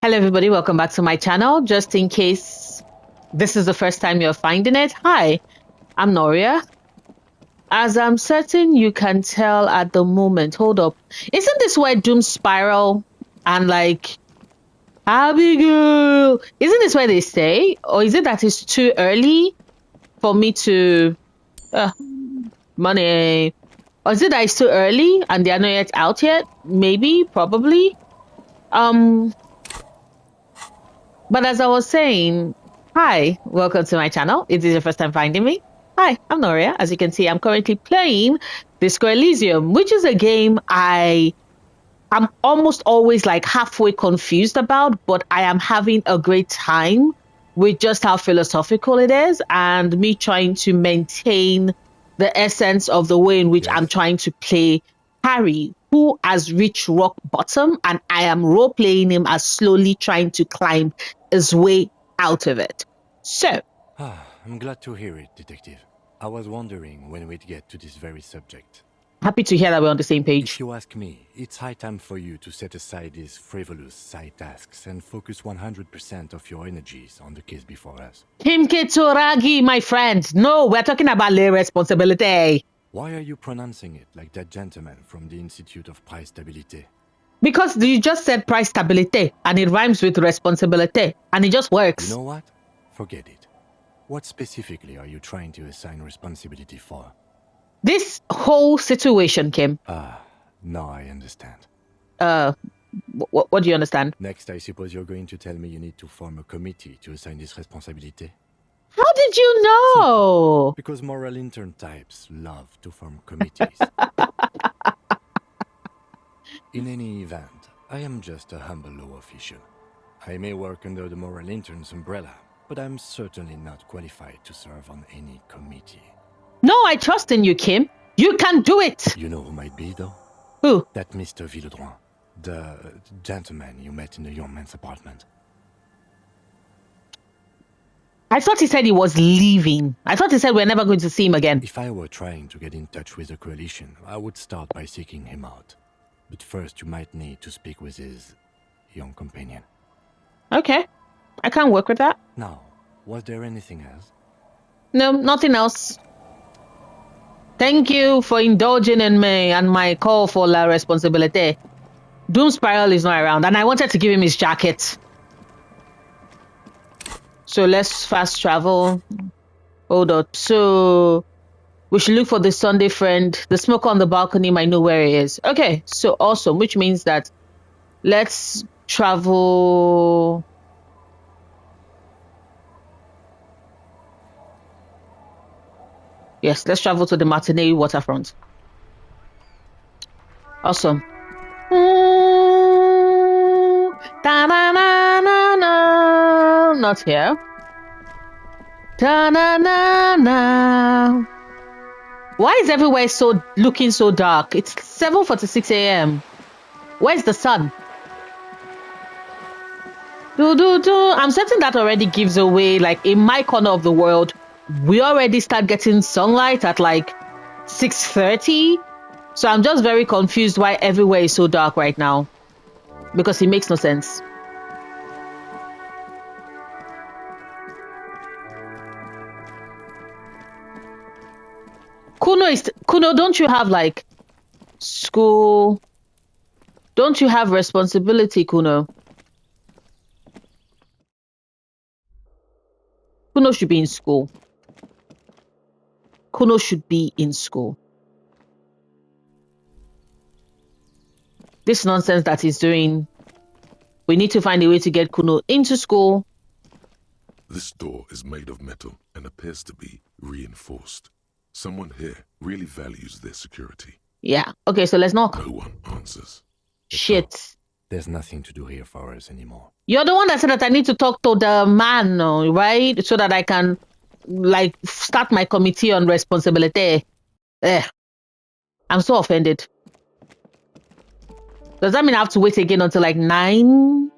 Hello everybody, welcome back to my channel. Just in case this is the first time you're finding it, hi, I'm Noria. As I'm certain you can tell at the moment, hold up, isn't this where Doom Spiral and like Abigail, isn't this where they stay? Or is it that it's too early for me to, money, or is it that it's too early and they're not yet out yet? Maybe, probably. But as I was saying, hi, welcome to my channel. It is your first time finding me. Hi, I'm Noria. As you can see, I'm currently playing Disco Elysium, which is a game I'm almost always like halfway confused about, but I am having a great time with just how philosophical it is and me trying to maintain the essence of the way in which I'm trying to play Harry, who has reached rock bottom, and I am role playing him as slowly trying to climb his way out of it. So, I'm glad to hear it, Detective. I was wondering when we'd get to this very subject. happy to hear that we're on the same page. If you ask me, it's high time for you to set aside these frivolous side tasks and focus 100% of your energies on the case before us. Kimke Toragi, my friend. No, we're talking about lay responsibility. Why are you pronouncing it like that gentleman from the Institute of Price Stability? Because you just said price stability, and it rhymes with responsibility, and it just works. You know what? Forget it. What specifically are you trying to assign responsibility for? This whole situation, Kim. Now I understand. What do you understand? Next, I suppose you're going to tell me you need to form a committee to assign this responsibility? How did you know? Because moral intern types love to form committees. In any event, I am just a humble law official. I may work under the moral intern's umbrella, but I'm certainly not qualified to serve on any committee. No, I trust in you, Kim. You can do it. You know who might be, though? Who? That Mr. Villedroit, the gentleman you met in the young man's apartment. I thought he said he was leaving. I thought he said we're never going to see him again. If I were trying to get in touch with the coalition, I would start by seeking him out. But first, you might need to speak with his young companion. Okay, I can work with that. Now, was there anything else? No, nothing else. Thank you for indulging in me and my call for la responsibility. Doom Spiral is not around, and I wanted to give him his jacket. So let's fast travel. Hold up. So we should look for the Sunday friend. The smoker on the balcony might know where he is. Okay, so awesome, which means that let's travel. Yes, let's travel to the Martinez waterfront. Awesome. Not here. Why is everywhere looking so dark? It's 7:46 a.m. Where's the sun? I'm certain that already gives away, like in my corner of the world, we already start getting sunlight at like 6:30. So I'm just very confused why everywhere is so dark right now. Because it makes no sense. Kuno, don't you have like school? Don't you have responsibility, Kuno? Kuno should be in school. Kuno should be in school. This nonsense that he's doing, we need to find a way to get Kuno into school. This door is made of metal and appears to be reinforced. Someone here really values their security. Yeah. Okay, so let's knock. No one answers. Shit. There's nothing to do here for us anymore. You're the one that said that I need to talk to the man, right? So that I can, like, start my committee on responsibility. I'm so offended. Does that mean I have to wait again until like 9?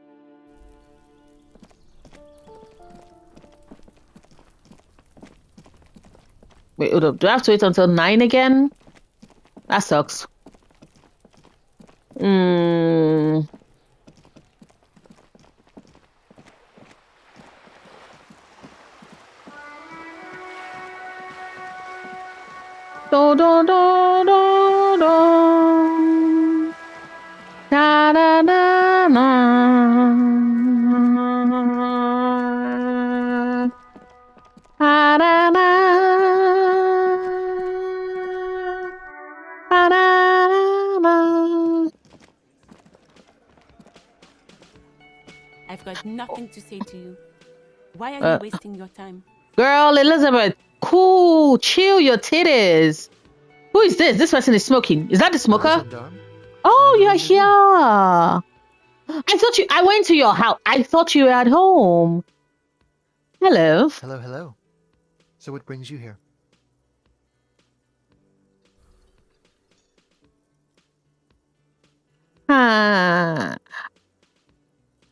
Wait, hold up. Do I have to wait until 9 again? That sucks. I've got nothing to say to you. Why are you wasting your time? Girl, Elizabeth, cool, chill your titties. Who is this? This person is smoking. Is that the smoker? Gendarme. Oh, Another you're interview? here. I went to your house. I thought you were at home. Hello. Hello, hello. So what brings you here? Ah.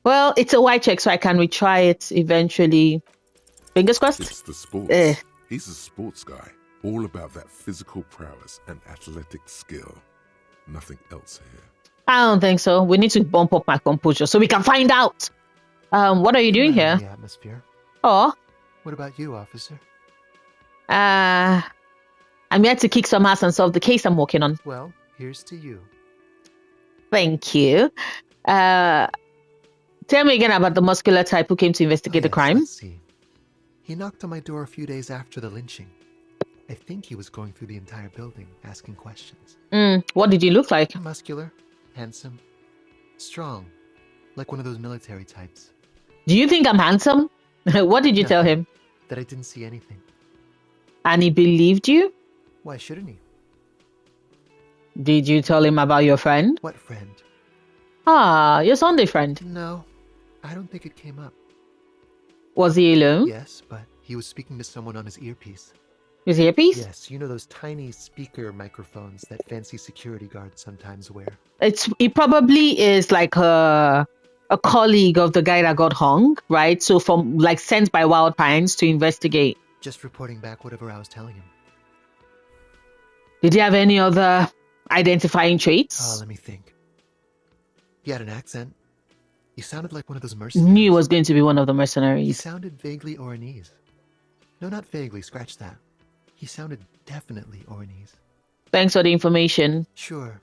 Well, it's a white check, so I can retry it eventually. Fingers crossed. It's the sports. Eh. He's a sports guy, all about that physical prowess and athletic skill. Nothing else here. I don't think so. We need to bump up my composure so we can find out. What are you doing here? The atmosphere. Oh, What about you, officer? I'm here to kick some ass and solve the case I'm working on. Well, here's to you. Thank you. Tell me again about the muscular type who came to investigate the crime. Let's see. He knocked on my door a few days after the lynching. I think he was going through the entire building, asking questions. What did you look like? Muscular, handsome, strong, like one of those military types. Do you think I'm handsome? What did you tell Nothing. him? That I didn't see anything. And he believed you? Why shouldn't he? Did you tell him about your friend? What friend? Ah, your Sunday friend. No, I don't think it came up. Was he alone? Yes, but he was speaking to someone on his earpiece. Was he a piece? Yes, you know those tiny speaker microphones that fancy security guards sometimes wear. It probably is like a colleague of the guy that got hung, right? So from like sent by Wild Pines to investigate. Just reporting back whatever I was telling him. Did he have any other identifying traits? Let me think. He had an accent. He sounded like one of those mercenaries. Knew he was going to be one of the He mercenaries. sounded vaguely Oranese. No, not vaguely, scratch that. He sounded definitely Oranese. Thanks for the information. Sure.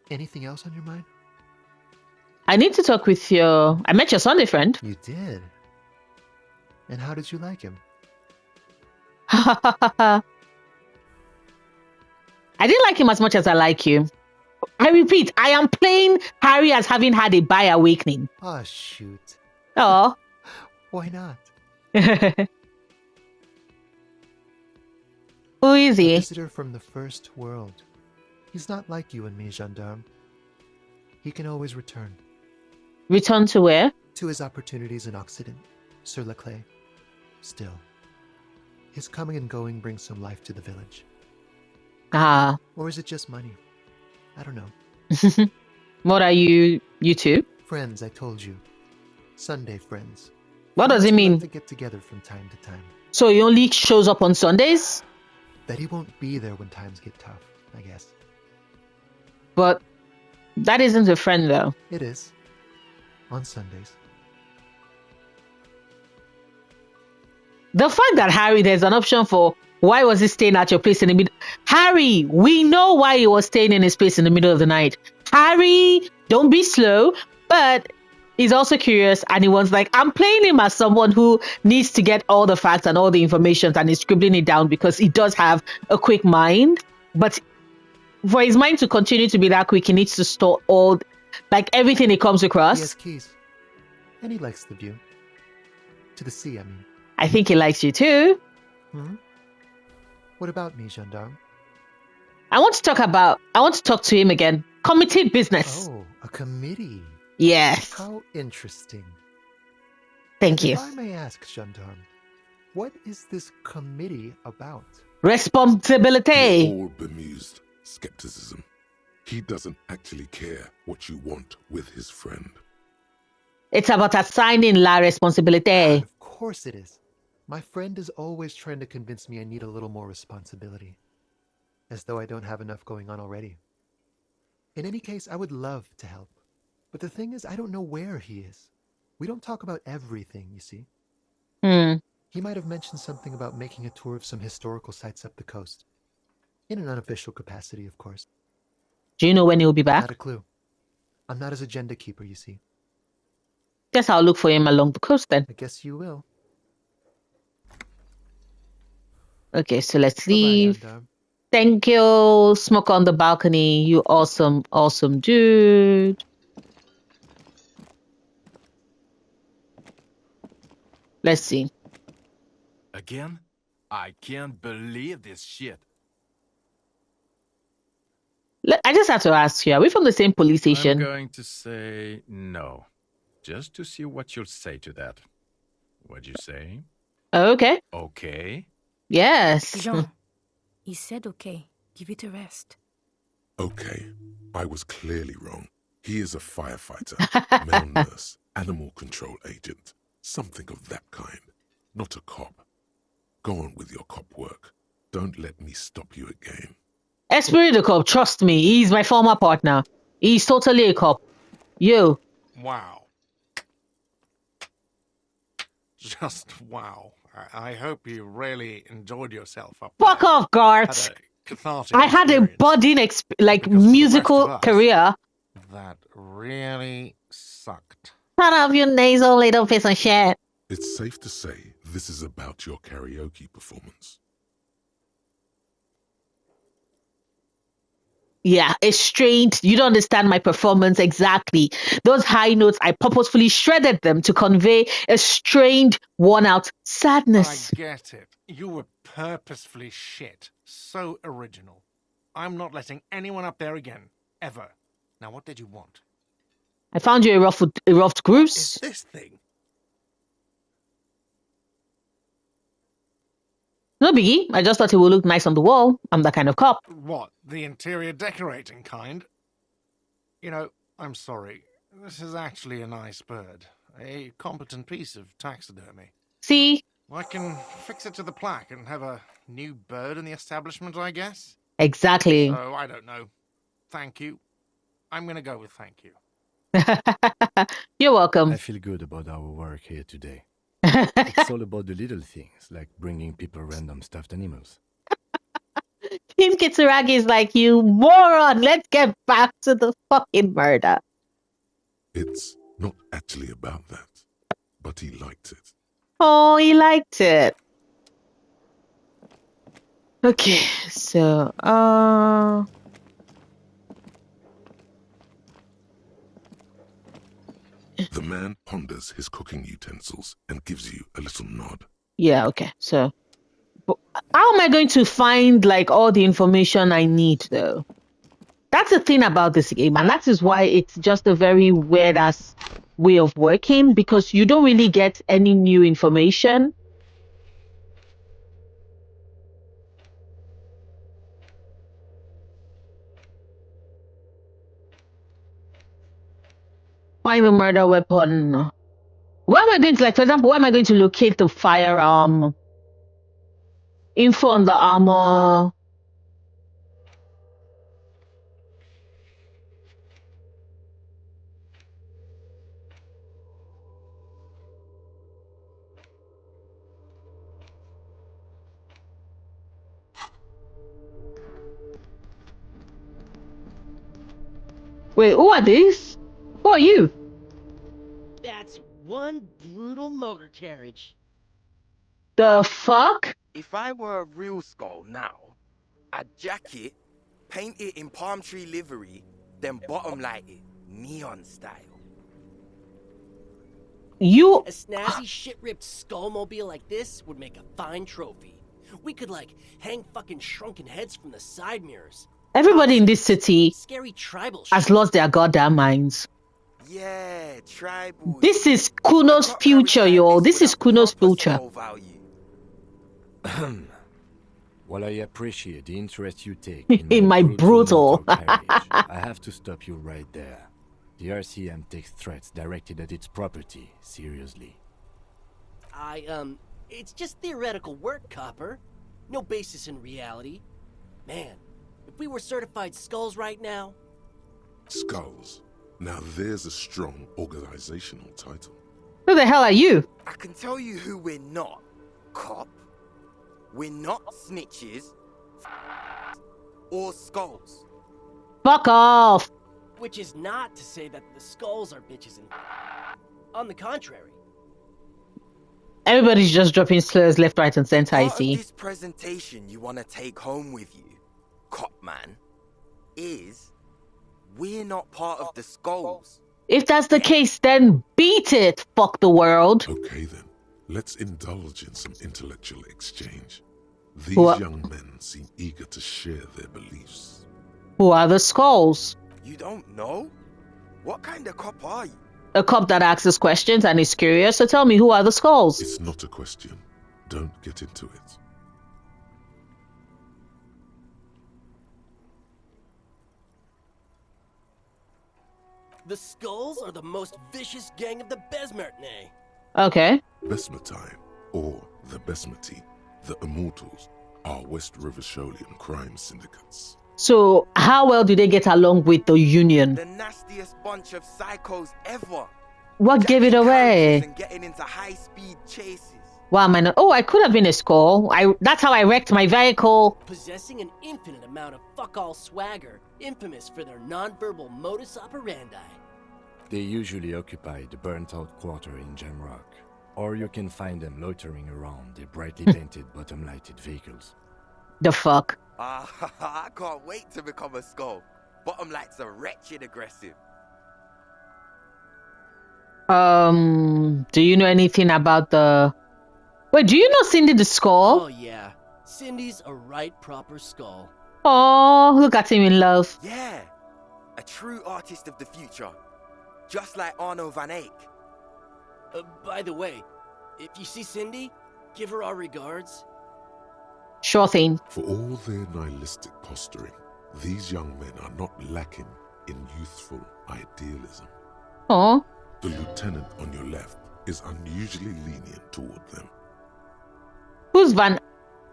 Anything else on your mind? I need to talk with I met your Sunday friend. You did. And how did you like him? I didn't like him as much as I like you. I repeat, I am playing Harry as having had a bi awakening. Oh, shoot. Oh. Why not? Who is A he? visitor from the first world. He's not like you and me, gendarme. He can always return Return to where? to his opportunities in Occident, sur la clé. Still, his coming and going brings some life to the village. Ah. Or is it just money? I don't know. What are you two? Friends, I told you. Sunday friends. What does it Friends who mean? like to get together from time to time. So he only shows up on Sundays? That he won't be there when times get tough, I guess. But that isn't a friend though. It is. On Sundays. The fact that Harry, there's an option for why was he staying at your place in the middle. Harry, we know why he was staying in his place in the middle of the night. Harry, don't be slow. But he's also curious and he was like, I'm playing him as someone who needs to get all the facts and all the information and he's scribbling it down because he does have a quick mind. But for his mind to continue to be that quick, he needs to store all, like everything he comes He across. has keys. And he likes the view. To the sea, I mean. I think he likes you too. What about me, gendarme? I want to talk to him again. Committed business. Oh, a committee. Yes. How interesting. Thank you. If I may ask, gendarme, what is this committee about? Responsibility. You're all bemused. Skepticism. He doesn't actually care what you want with his friend. It's about assigning la responsibility. Of course it is. My friend is always trying to convince me I need a little more responsibility. As though I don't have enough going on already. In any case, I would love to help. But the thing is, I don't know where he is. We don't talk about everything, you see. He might have mentioned something about making a tour of some historical sites up the coast. In an unofficial capacity, of course. Do you know when he'll be back? Not a clue. I'm not his agenda keeper, you see. Guess I'll look for him along the coast then. I guess you will. Okay, so let's Bye-bye, leave. gendarme. Thank you. Smoke on the balcony. You awesome, awesome dude. Let's see. Again? I can't believe this shit. I just have to ask you, are we from the same police I'm station? going to say no. Just to see what you'll say to that. What'd you say? Okay. Okay. Yes. Jean, he said okay. Give it a rest. Okay, I was clearly wrong. He is a firefighter, male nurse, animal control agent, something of that kind. Not a cop. Go on with your cop work. Don't let me stop you again. Esprit the cop, trust me, he's my former partner. He's totally a cop. You. Wow. Just wow. I hope you really enjoyed yourself up Fuck there. off, Garth. Had a cathartic I had a experience. budding Because for the musical rest of us, career. That really sucked. Shut up, you nasal little piece of shit. It's safe to say this is about your karaoke performance. Yeah, it's strained. You don't understand my performance exactly. Those high notes, I purposefully shredded them to convey a strained, worn-out sadness. I get it. You were purposefully shit. So original. I'm not letting anyone up there again. Ever. Now what did you want? I found you a rough Is Bruce. this thing? No biggie. I just thought it would look nice on the wall. I'm that kind of cop. What? The interior decorating kind? You know, I'm sorry. This is actually a nice bird. A competent piece of taxidermy. See? I can fix it to the plaque and have a new bird in the establishment, I guess. Exactly. So, I don't know. Thank you. I'm gonna go with thank you. You're welcome. I feel good about our work here today. It's all about the little things, like bringing people random stuffed animals. Team Kitsuragi is like, you moron. Let's get back to the fucking murder. It's not actually about that, but he liked it. Oh, he liked it. Okay, so, The man ponders his cooking utensils and gives you a little nod. yeah, okay, so, how am I going to find, like, all the information I need, though? That's the thing about this game, and that is why it's just a very weird-ass way of working, because you don't really get any new information. Find a murder weapon. Where am I going to, like, for example, where am I going to locate the firearm? Info on the armor. Wait, who are these? Who are you? That's one brutal motor carriage. The fuck? If I were a real skull now, I'd jack it, paint it in palm tree livery, then bottom light it, neon style. You. A snazzy shit-ripped skullmobile like this would make a fine trophy. We could, like, hang fucking shrunken heads from the side mirrors. Everybody in this city Scary tribal has shit. lost their goddamn minds. Yeah, tribal. This is Kuno's future, yo. This is Kuno's future. While I appreciate the interest you take In my brutal. motor carriage, I have to stop you right there. The RCM takes threats directed at its property seriously. It's just theoretical work, Copper. No basis in reality. Man, if we were certified skulls right now... Skulls. Now there's a strong organizational title. Who the hell are you? I can tell you who we're not. Cop. We're not snitches. Or skulls. Fuck off. Which is not to say that the skulls are bitches and... On the contrary. Everybody's just dropping slurs left, right, and center, I Part of see. this presentation you want to take home with you, Cop Man, is we're not part of the skulls. If that's the case, then beat it, fuck the world. Okay then. Let's indulge in some intellectual exchange. These What? young men seem eager to share their beliefs. Who are the skulls? You don't know? What kind of cop are you? A cop that asks questions and is curious. So tell me, who are the skulls? It's not a question. Don't get into it. The Skulls are the most vicious gang of the Besmertne. Okay. Besmatine, or the Besmati, the Immortals, are West River Sholian crime syndicates. So how well do they get along with the Union? The nastiest bunch of psychos ever. What gave it Jacking away? carriages and getting into high-speed chases. Why am I not? Oh, I could have been a skull. That's how I wrecked my vehicle. Possessing an infinite amount of fuck-all swagger, infamous for their non-verbal modus operandi. They usually occupy the burnt-out quarter in Jamrock, or you can find them loitering around their brightly painted bottom-lighted vehicles. The fuck? I can't wait to become a skull. Bottom lights are wretched aggressive. Do you know anything about the... Wait, do you know Cindy the Skull? Oh yeah, Cindy's a right proper skull. Oh, look at him in love. Yeah, a true artist of the future. Just like Arno van Eyck. By the way, if you see Cindy, give her our regards. Sure thing. For all their nihilistic posturing, these young men are not lacking in youthful idealism. Oh. The lieutenant on your left is unusually lenient toward them. Who's Van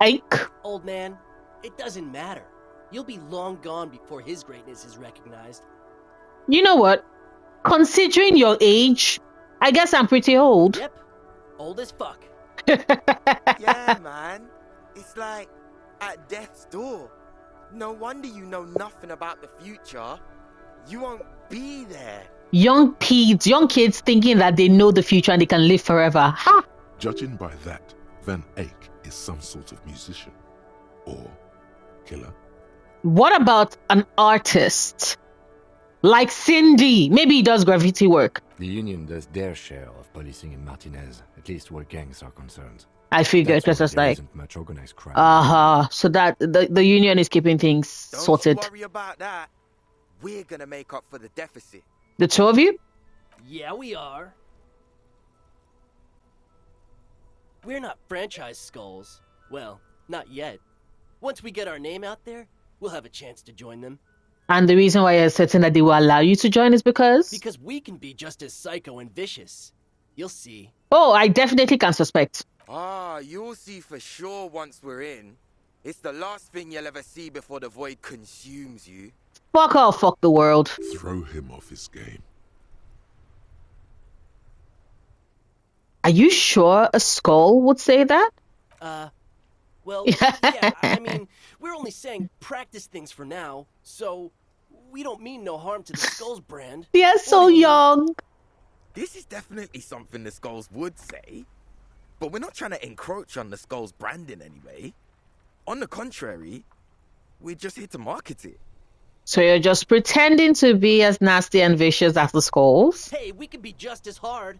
Eyck? Old man, it doesn't matter. You'll be long gone before his greatness is recognized. You know what? Considering your age, I guess I'm pretty old. Yep, old as fuck. Yeah, man. It's like at death's door. No wonder you know nothing about the future. You won't be there. Young kids thinking that they know the future and they can live forever. Ha! Judging by that, Van Eyck is some sort of musician. Or killer. What about an artist? Like Cindy. Maybe he does graffiti work. The Union does their share of policing in Martinez, at least where gangs are concerned. I figured That's because why it's there like, isn't much organized crime. so that the Union is keeping things Don't sorted. you worry about that. We're gonna make up for the deficit. The two of you? Yeah, we are. We're not franchise skulls. Well, not yet. Once we get our name out there, we'll have a chance to join them. And the reason why you're certain that they will allow you to join is because? Because we can be just as psycho and vicious. You'll see. Oh, I definitely can suspect. You'll see for sure once we're in. It's the last thing you'll ever see before the void consumes you. Fuck off, fuck the world. Throw him off his game. Are you sure a skull would say that? Well, yeah, I mean, we're only saying practice things for now, so we don't mean no harm to the Skulls brand. They're so young. This is definitely something the Skulls would say. But we're not trying to encroach on the Skulls brand in any way. On the contrary, we're just here to market it. So you're just pretending to be as nasty and vicious as the skulls? Hey, we could be just as hard.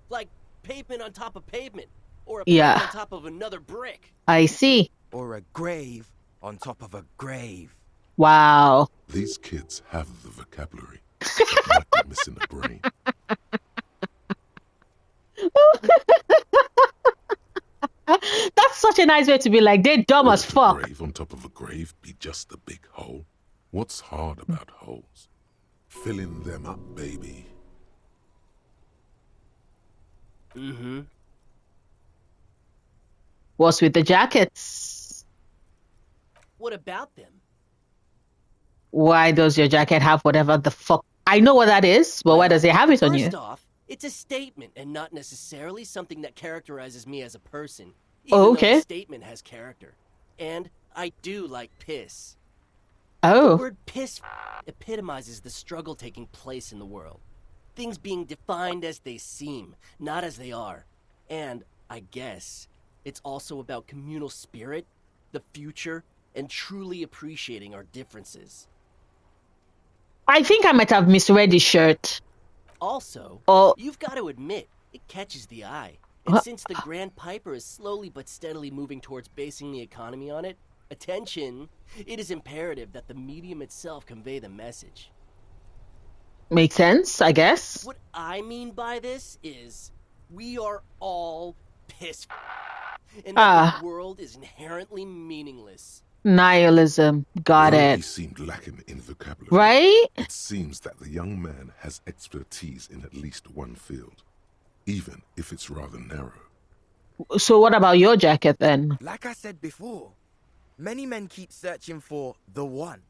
Like pavement on top of pavement. Or a Yeah. brick on top of another brick. I see. Or a grave on top of a grave. Wow. These kids have the vocabulary, but might be missing a brain. That's such a nice way to be like, they're dumb as Wouldn't a fuck. grave on top of a grave be just a big hole? What's hard about holes? Filling them up, baby. Mm-hmm. What's with the jackets? What about them? Why does your jacket have whatever the fuck? I know what that is, but why does it have it on you? First off, it's a statement and not necessarily something that characterizes me as a person. Even Oh, though okay. the statement has character. And I do like piss. The Oh. word piss epitomizes the struggle taking place in the world. Things being defined as they seem, not as they are. And, I guess, it's also about communal spirit, the future, and truly appreciating our differences. I think I might have misread his shirt. Also, Oh. you've got to admit, it catches the eye. And since the Grand Piper is slowly but steadily moving towards basing the economy on it, attention, it is imperative that the medium itself convey the message. Makes sense, I guess. What I mean by this is, we are all pissed, and that the world is inherently meaningless. Nihilism. Got Though it. he seemed lacking in vocabulary, Right? it seems that the young man has expertise in at least one field, even if it's rather narrow. So what about your jacket then? Like I said before, many men keep searching for the one,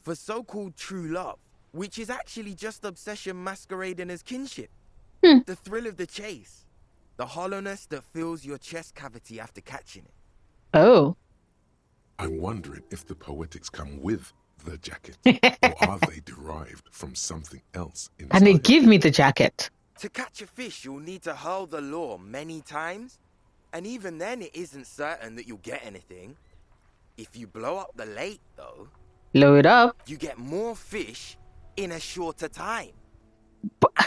for so-called true love, which is actually just obsession masquerading as kinship. The thrill of the chase, the hollowness that fills your chest cavity after catching it. Oh. I'm wondering if the poetics come with the jacket, or are they derived from something else And entirely? they give me the jacket. To catch a fish, you'll need to hurl the lure many times, and even then it isn't certain that you'll get anything. If you blow up the lake, though, Blow it up. you get more fish in a shorter time.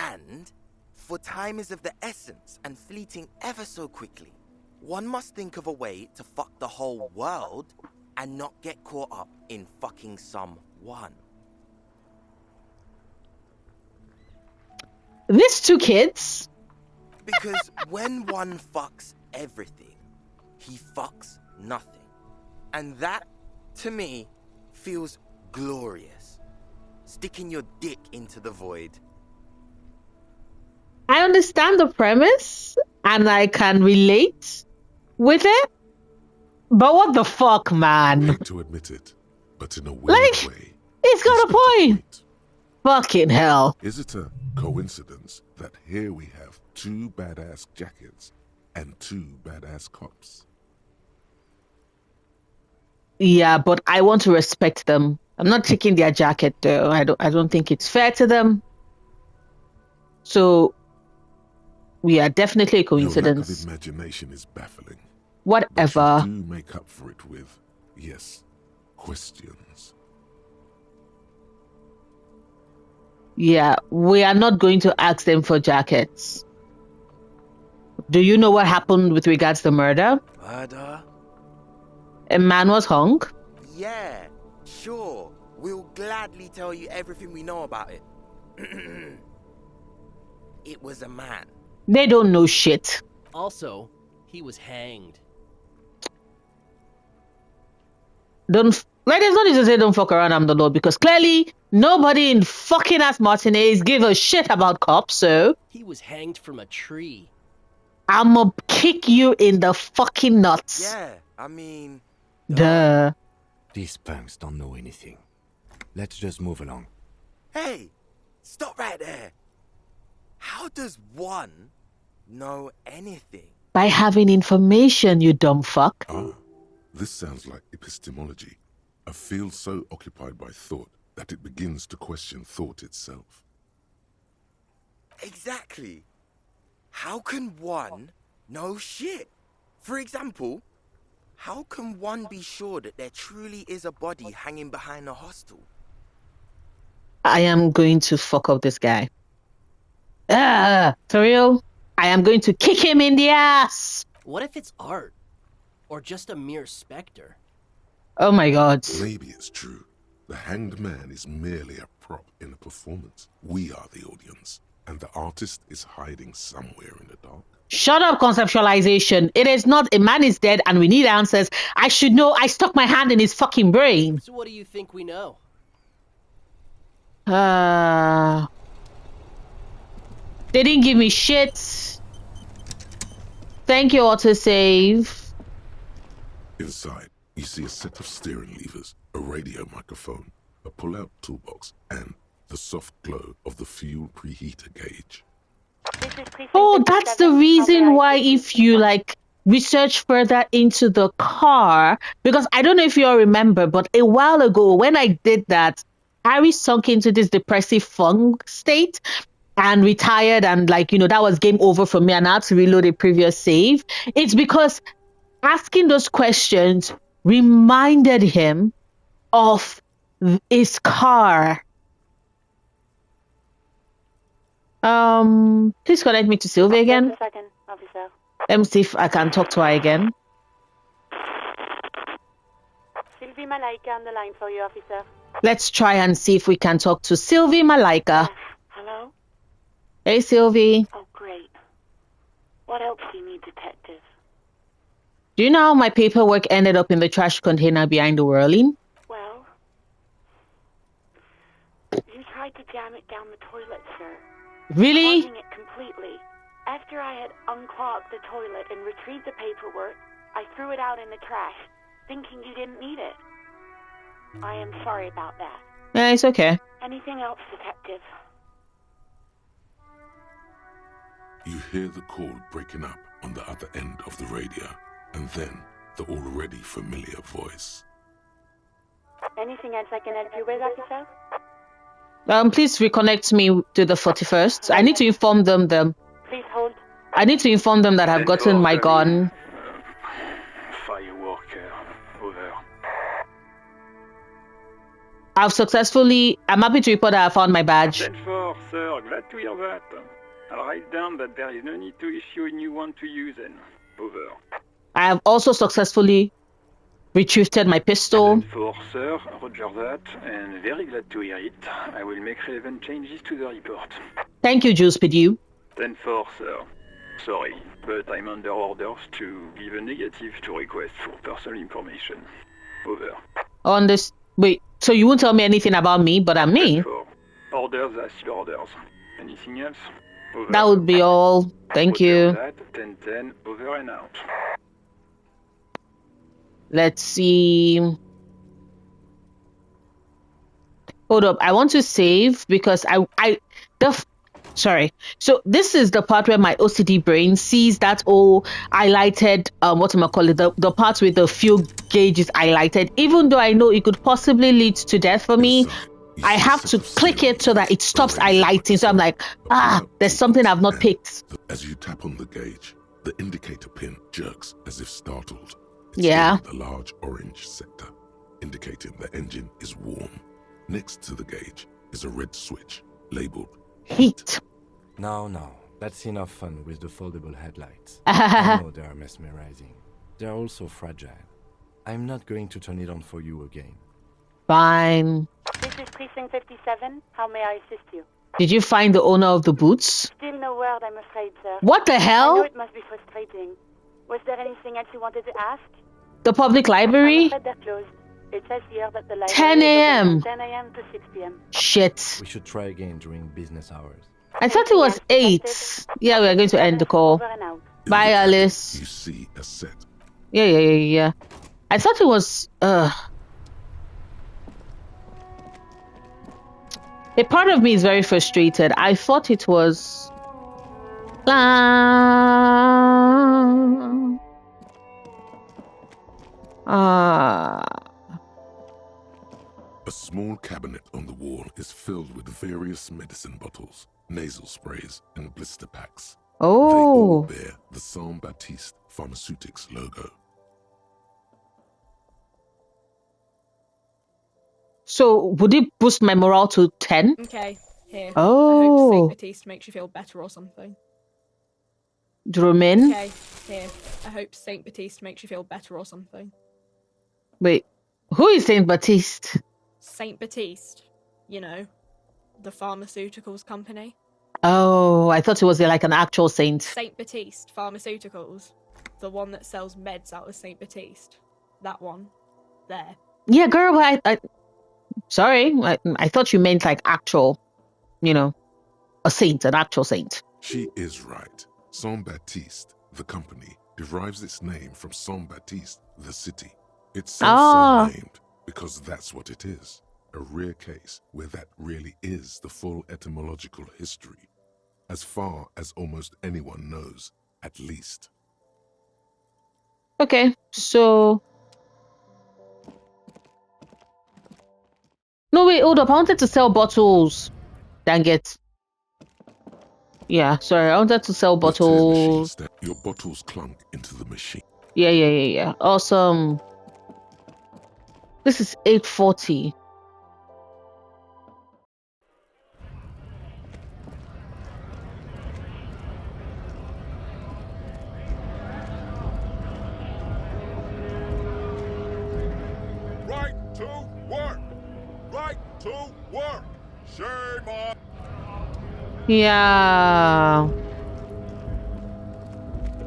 And, for time is of the essence and fleeting ever so quickly, one must think of a way to fuck the whole world and not get caught up in fucking someone. These two kids. Because when one fucks everything, he fucks nothing. And that, to me, feels glorious. Sticking your dick into the void. I understand the premise and I can relate with it. But what the fuck, man? hate to admit it, but in a weird way, It's got a he's got point. Fucking hell. Is it a coincidence that here we have two badass jackets and two badass cops? Yeah, but I want to respect them. I'm not taking their jacket though. I don't think it's fair to them. So we are definitely a Your lack of coincidence. imagination is baffling. Whatever. But you do make up for it with, yes, questions. Yeah, we are not going to ask them for jackets. Do you know what happened with regards to murder? Murder? A man was hung. Yeah, sure. We'll gladly tell you everything we know about it. It was a man. They don't know shit. Also, he was hanged. There's no need to say don't fuck around, I'm the Lord, because clearly nobody in fucking ass Martinez give a shit about cops, so He was hanged from a tree. I'ma kick you in the fucking nuts. Yeah, I mean... Duh. These punks don't know anything. Let's just move along. Hey, stop right there. How does one know anything? By having information, you dumb fuck. Ah, this sounds like epistemology, a field so occupied by thought that it begins to question thought itself. Exactly. How can one know shit? For example, how can one be sure that there truly is a body hanging behind a hostel? I am going to fuck up this guy. For real? I am going to kick him in the ass. What if it's art? Or just a mere specter? Oh my god. Maybe it's true. The hanged man is merely a prop in a performance. We are the audience, and the artist is hiding somewhere in the dark. Shut up, conceptualization. It is not. A man is dead and we need answers. I should know. I stuck my hand in his fucking brain. So what do you think we know? They didn't give me shit. Thank you, autosave. Inside, you see a set of steering levers, a radio microphone, a pull-out toolbox, and the soft glow of the fuel preheater gauge. Oh, that's the reason why if you like research further into the car, because I don't know if you all remember, but a while ago when I did that, Harry sunk into this depressive funk state and retired, and like, you know, that was game over for me and I had to reload a previous save. It's because asking those questions reminded him of his car. Please connect me to Sylvia again. Just a second, officer. Let me see if I can talk to her again. Sylvie Malaika on the line for you, officer. Let's try and see if we can talk to Sylvie Malaika. Hello? Hey, Sylvie. Oh, great. What else do you need, detective? Do you know how my paperwork ended up in the trash container behind the whirling? Well, you tried to jam it down the toilet, sir. Really? Clogging it completely. After I had unclogged the toilet and retrieved the paperwork, I threw it out in the trash, thinking you didn't need it. I am sorry about that. Yeah, it's okay. Anything else, detective? You hear the call breaking up on the other end of the radio, and then the already familiar voice. Anything else I can help you with, officer? Please reconnect me to the 41st. I need to inform them Please hold. I need to inform them that I've gotten my gun. Firework, over. I'm happy to report that I found my badge. 10-4, sir, glad to hear that. I'll write down that there is no need to issue a new one to you then. Over. I have also successfully retrieved my pistol. 10-4, sir, roger that, and very glad to hear it. I will make relevant changes to the report. Thank you, Jules Pidgew. 10-4, sir. Sorry, but I'm under orders to give a negative to request for personal information. Over. On this, wait, so you won't tell me anything about me, but I'm me? 10-4. Orders are still orders. Anything else? Over. That would be all. Thank you. That, 10-10, over and out. Let's see. Hold up. I want to save because sorry. So this is the part where my OCD brain sees that all highlighted, the part with the fuel gauge is highlighted. Even though I know it could possibly lead to death for me, I have to click it so that it stops highlighting. So I'm like, there's something I've not picked. As you tap on the gauge, the indicator pin jerks as if startled. It's Yeah. in the large orange sector, indicating the engine is warm. Next to the gauge is a red switch labeled heat. No, that's enough fun with the foldable headlights. I know they are mesmerizing. They're also fragile. I'm not going to turn it on for you again. Fine. This is Precinct 57. How may I assist you? Did you find the owner of the boots? Still no word, I'm afraid, sir. What the I know hell? it must be frustrating. Was there anything else you wanted to ask? The public library? I'm afraid they're closed. It says here that the library 10 a.m. is open from 10 a.m. to 6 p.m. Shit. We should try again during business hours. I thought it was 8. Yeah, we are going to end the call. Over and out. Bye, Alice. You see a set. Yeah. I thought it was, A part of me is very frustrated. I thought it was... A small cabinet on the wall is filled with various medicine bottles, nasal sprays, and blister packs. They all Oh. bear the Saint Baptiste Pharmaceutics logo. So, would it boost my morale to 10? Okay, here. Oh. I hope St. Baptiste makes you feel better or something. Drumin? Okay, here. I hope St. Baptiste makes you feel better or something. Wait, who is Saint Baptiste? St. Baptiste, you know, the pharmaceuticals company. Oh, I thought it was like an actual saint. St. Baptiste Pharmaceuticals, the one that sells meds out of St. Baptiste. That one. There. Yeah, girl, sorry, I thought you meant like actual, a saint, an actual saint. She is right. Saint Baptiste, the company, derives its name from Saint Baptiste, the city. It's so named because that's what it is. A rare case where that really is the full etymological history, as far as almost anyone knows, at least. Okay, so... No, wait, hold up. I wanted to sell bottles. Dang it. Yeah, sorry. I wanted to sell bottles. Your bottles clunk into the machine. Yeah. Awesome. This is 840. To work! Shame on... Yeah.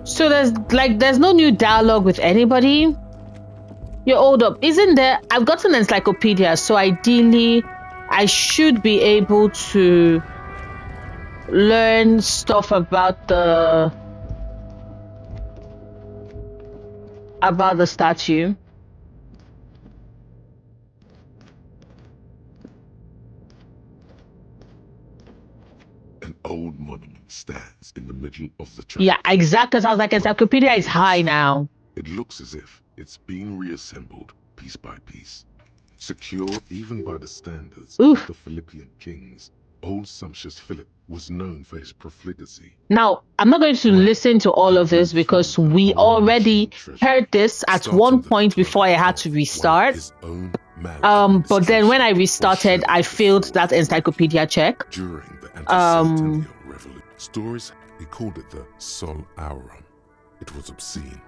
So there's no new dialogue with anybody. You're old up, isn't there? I've got an encyclopedia, so ideally I should be able to learn stuff about the statue. An old monument stands in the middle of the church. Yeah, exactly. I was like, encyclopedia is high now. It looks as if it's been reassembled piece by piece, secure even by the standards of the Philippian kings. Old sumptuous Philip was known for his profligacy. Now, I'm not going to listen to all of this because we already heard this at one point before I had to restart. But then when I restarted, I failed that encyclopedia check. During the anti-centennial revolution, stories, he called it the Sol Aurum. It was obscene.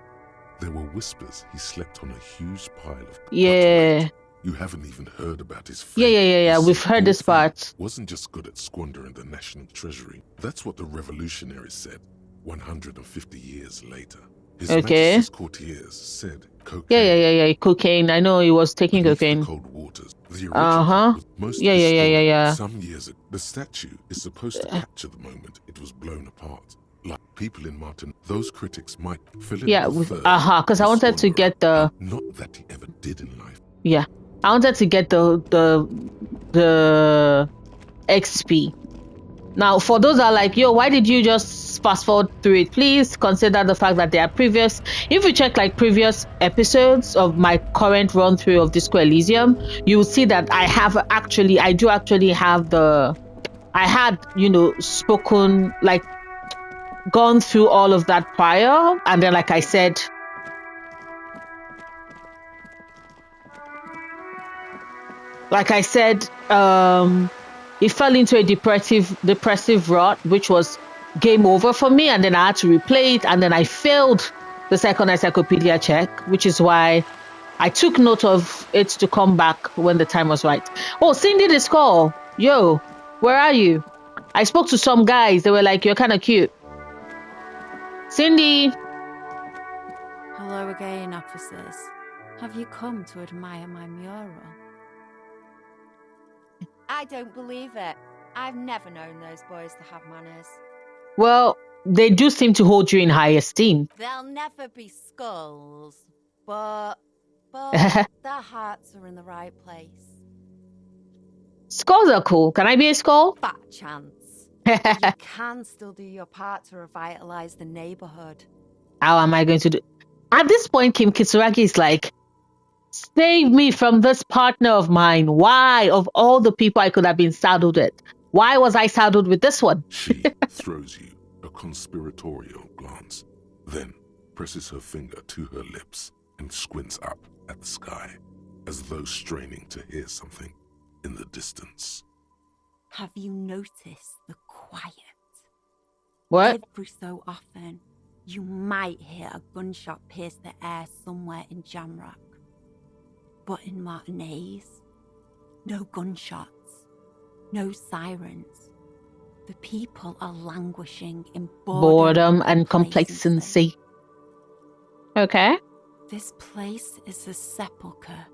There were whispers he slept on a huge pile of... Yeah. You haven't even heard about his fate. Yeah. We've heard this part. Wasn't just good at squandering the national treasury. That's what the revolutionaries said 150 years later. His Majesty's courtiers said cocaine. Yeah. Cocaine. I know he was taking cocaine. The cold waters. The original was most yeah. Some years ago, the statue is supposed to capture the moment it was blown apart. Like people in Martin, those critics might fill in because I wanted to get the... Not that he ever did in life. Yeah. I wanted to get the XP. Now, for those that are like, yo, why did you just fast forward through it? Please consider the fact that there are previous... If you check like previous episodes of my current run through of Disco Elysium, you will see that I do actually have the... I had, spoken, like, gone through all of that prior, and then, like I said... it fell into a depressive rut, which was game over for me, and then I had to replay it, and then I failed the second encyclopedia check, which is why I took note of it to come back when the time was right. Oh, Cindy the Skull. Yo, where are you? I spoke to some guys. They were like, you're kind of cute. Cindy. Hello again, officers. Have you come to admire my mural? I don't believe it. I've never known those boys to have manners. Well, they do seem to hold you in high esteem. They'll never be skulls, but their hearts are in the right place. Skulls are cool. Can I be a skull? Fat chance. You can still do your part to revitalize the neighborhood. How am I going to do? At this point, Kim Kitsuragi is like, save me from this partner of mine. Why? Of all the people I could have been saddled with, why was I saddled with this one? She throws you a conspiratorial glance, then presses her finger to her lips and squints up at the sky, as though straining to hear something in the distance. Have you noticed the quiet? What? Every so often, you might hear a gunshot pierce the air somewhere in Jamrock. But in Martinez, no gunshots, no sirens. The people are languishing in boredom and complacency. Okay. This place is a sepulchre.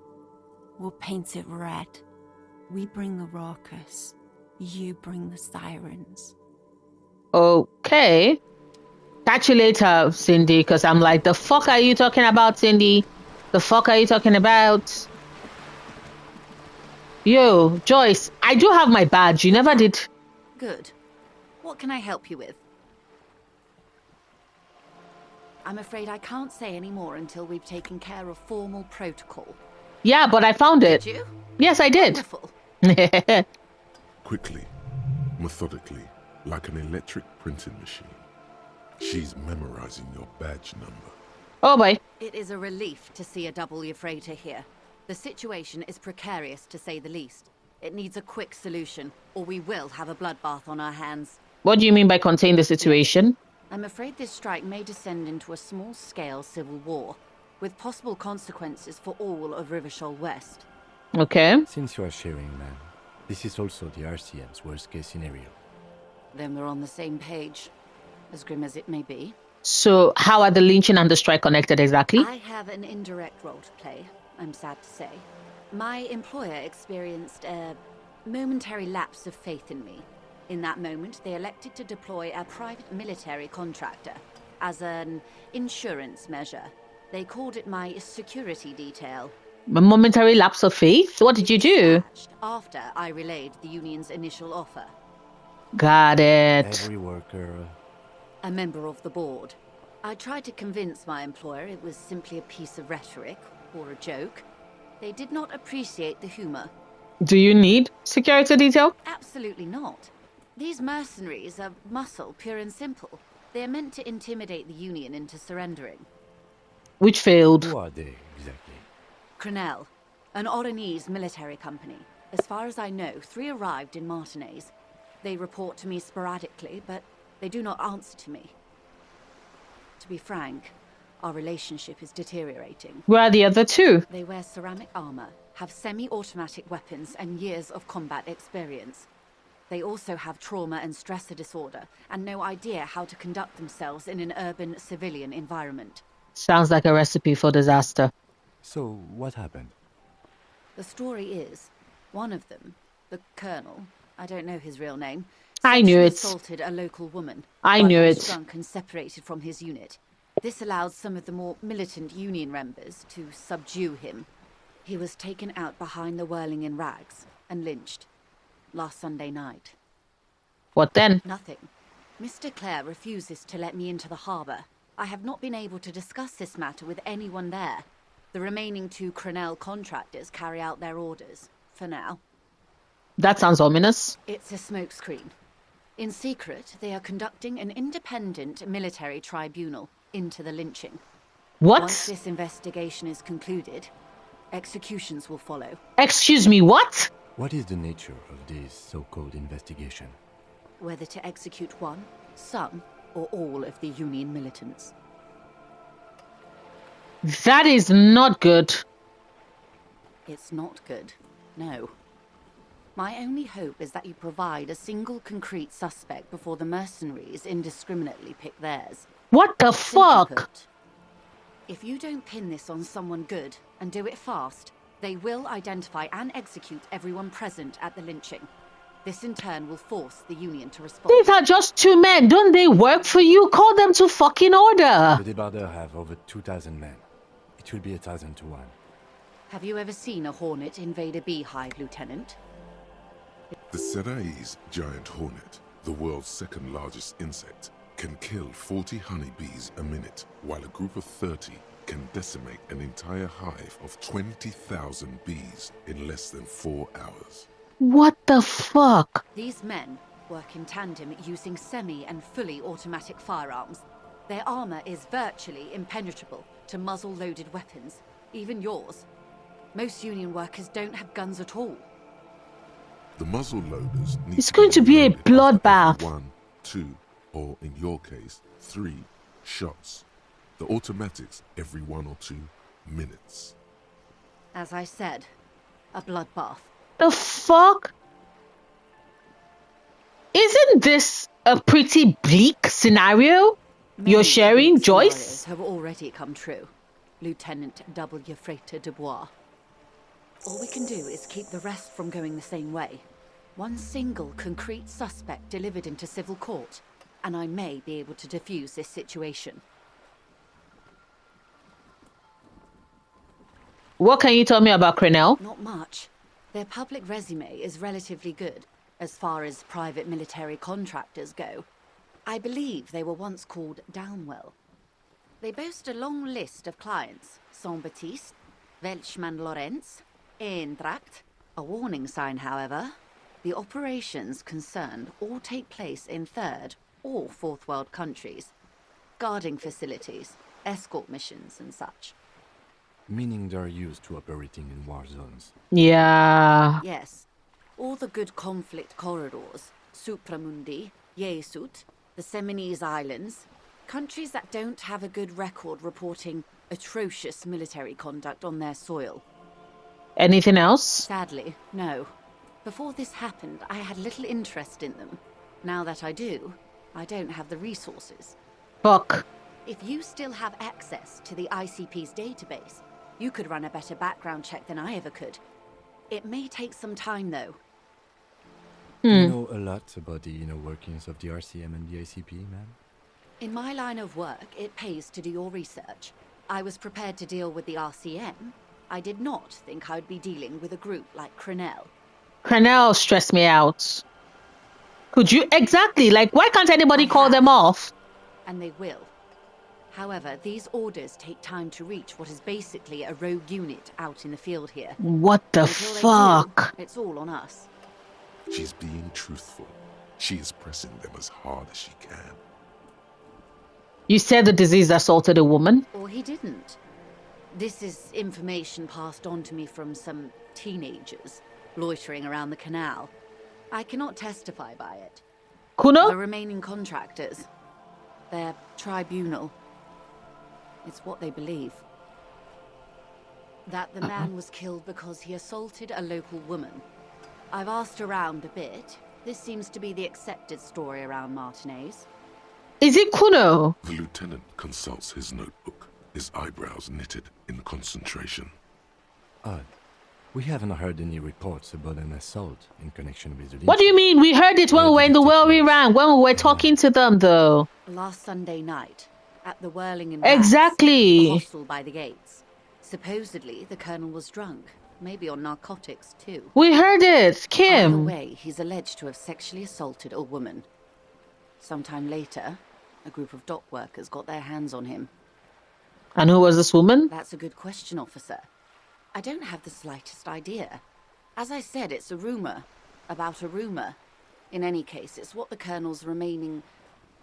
We'll paint it red. We bring the raucous. You bring the sirens. Okay. Catch you later, Cindy, because I'm like, the fuck are you talking about, Cindy? The fuck are you talking about? Yo, Joyce, I do have my badge. You never did. Good. What can I help you with? I'm afraid I can't say any more until we've taken care of formal protocol. Yeah, but I found it. Did you? Yes, I did. Wonderful. Quickly, methodically, like an electric printing machine, she's memorizing your badge number. Oh boy. It is a relief to see a W freighter here. The situation is precarious, to say the least. It needs a quick solution, or we will have a bloodbath on our hands. What do you mean by contain the situation? I'm afraid this strike may descend into a small-scale civil war, with possible consequences for all of Rivershoal West. Okay. Since you are sharing land, This is also the RCM's worst-case scenario. Then we're on the same page, as grim as it may be. So how are the lynching and the strike connected exactly? I have an indirect role to play, I'm sad to say. My employer experienced a momentary lapse of faith in me. In that moment, they elected to deploy a private military contractor as an insurance measure. They called it my security detail. A momentary lapse of faith? What did you do? After I relayed the union's initial offer. Got it. Every worker... A member of the board. I tried to convince my employer it was simply a piece of rhetoric or a joke. They did not appreciate the humor. Do you need security detail? Absolutely not. These mercenaries are muscle, pure and simple. They are meant to intimidate the Union into surrendering. Which failed. Who are they, exactly? Crenel, an Oranese military company. As far as I know, 3 arrived in Martinez. They report to me sporadically, but they do not answer to me. To be frank, our relationship is deteriorating. Where are the other 2? They wear ceramic armor, have semi-automatic weapons, and years of combat experience. They also have trauma and stressor disorder, and no idea how to conduct themselves in an urban civilian environment. Sounds like a recipe for disaster. So, what happened? The story is, one of them, the colonel, I don't know his real name, I knew it. assaulted a local woman. I knew it. Drunk and separated from his unit. This allowed some of the more militant Union members to subdue him. He was taken out behind the whirling in rags and lynched last Sunday night. What then? Nothing. Mr. Clare refuses to let me into the harbour. I have not been able to discuss this matter with anyone there. The remaining 2 Crenel contractors carry out their orders, for now. That sounds ominous. It's a smokescreen. In secret, they are conducting an independent military tribunal into the lynching. What? Once this investigation is concluded, executions will follow. Excuse me, what? What is the nature of this so-called investigation? Whether to execute one, some, or all of the Union militants. That is not good. It's not good, no. My only hope is that you provide a single concrete suspect before the mercenaries indiscriminately pick theirs. What the fuck? Put, if you don't pin this on someone good, and do it fast, they will identify and execute everyone present at the lynching. This in turn will force the Union to respond. These are just 2 men. Don't they work for you? Call them to fucking order. The Débardeurs have over 2,000 men. It will be 1,000 to 1. Have you ever seen a hornet invade a beehive, Lieutenant? The Serai's giant hornet, the world's 2nd largest insect, can kill 40 honeybees a minute, while a group of 30 can decimate an entire hive of 20,000 bees in less than 4 hours. What the fuck? These men work in tandem using semi and fully automatic firearms. Their armor is virtually impenetrable to muzzle-loaded weapons, even yours. Most Union workers don't have guns at all. The muzzle loaders need It's going to be a bloodbath. 1, 2, or in your case, 3 shots. The automatics every 1 or 2 minutes. As I said, a bloodbath. The fuck? Isn't this a pretty bleak scenario? You're sharing, Joyce? Have already come true, Lieutenant W. Frater Dubois. All we can do is keep the rest from going the same way. One single concrete suspect delivered into civil court, and I may be able to defuse this situation. What can you tell me about Crenel? Not much. Their public resume is relatively good, as far as private military contractors go. I believe they were once called Downwell. They boast a long list of clients: Saint-Baptiste, Welchman-Lorenz, Eintracht. A warning sign, however. The operations concerned all take place in 3rd or 4th world countries. Guarding facilities, escort missions and such. Meaning they're used to operating in war zones. Yeah. Yes. All the good conflict corridors, Supramundi, Yesut, the Seminese Islands, countries that don't have a good record reporting atrocious military conduct on their soil. Anything else? Sadly, no. Before this happened, I had little interest in them. Now that I do, I don't have the resources. Fuck. If you still have access to the ICP's database, you could run a better background check than I ever could. It may take some time, though. You know a lot about the inner workings of the RCM and the ICP, ma'am? In my line of work, it pays to do your research. I was prepared to deal with the RCM. I did not think I'd be dealing with a group like Crenell. Crenell stressed me out. Could you? Exactly. Like, why can't anybody call them off? And they will. However, these orders take time to reach what is basically a rogue unit out in the field here. What the Until fuck? They do, it's all on us. She's being truthful. She is pressing them as hard as she can. You said the disease assaulted a woman? Or he didn't. This is information passed on to me from some teenagers loitering around the canal. I cannot testify by it. Kuno? The remaining contractors. Their tribunal. It's what they believe. That the man was killed because he assaulted a local woman. I've asked around a bit. This seems to be the accepted story around Martinez. Is it Kuno? The lieutenant consults his notebook, his eyebrows knitted in concentration. Odd. We haven't heard any reports about an assault in connection with the... What do you mean? We heard it when we were in the whirling ram, when we were talking to them, though. Last Sunday night, at the Whirling and Exactly. the hostel by the gates. Supposedly, the colonel was drunk. Maybe on narcotics, too. We heard it, Kim. Either way, he's alleged to have sexually assaulted a woman. Sometime later, a group of dock workers got their hands on him. And who was this woman? That's a good question, officer. I don't have the slightest idea. As I said, it's a rumor. About a rumor. In any case, it's what the colonel's remaining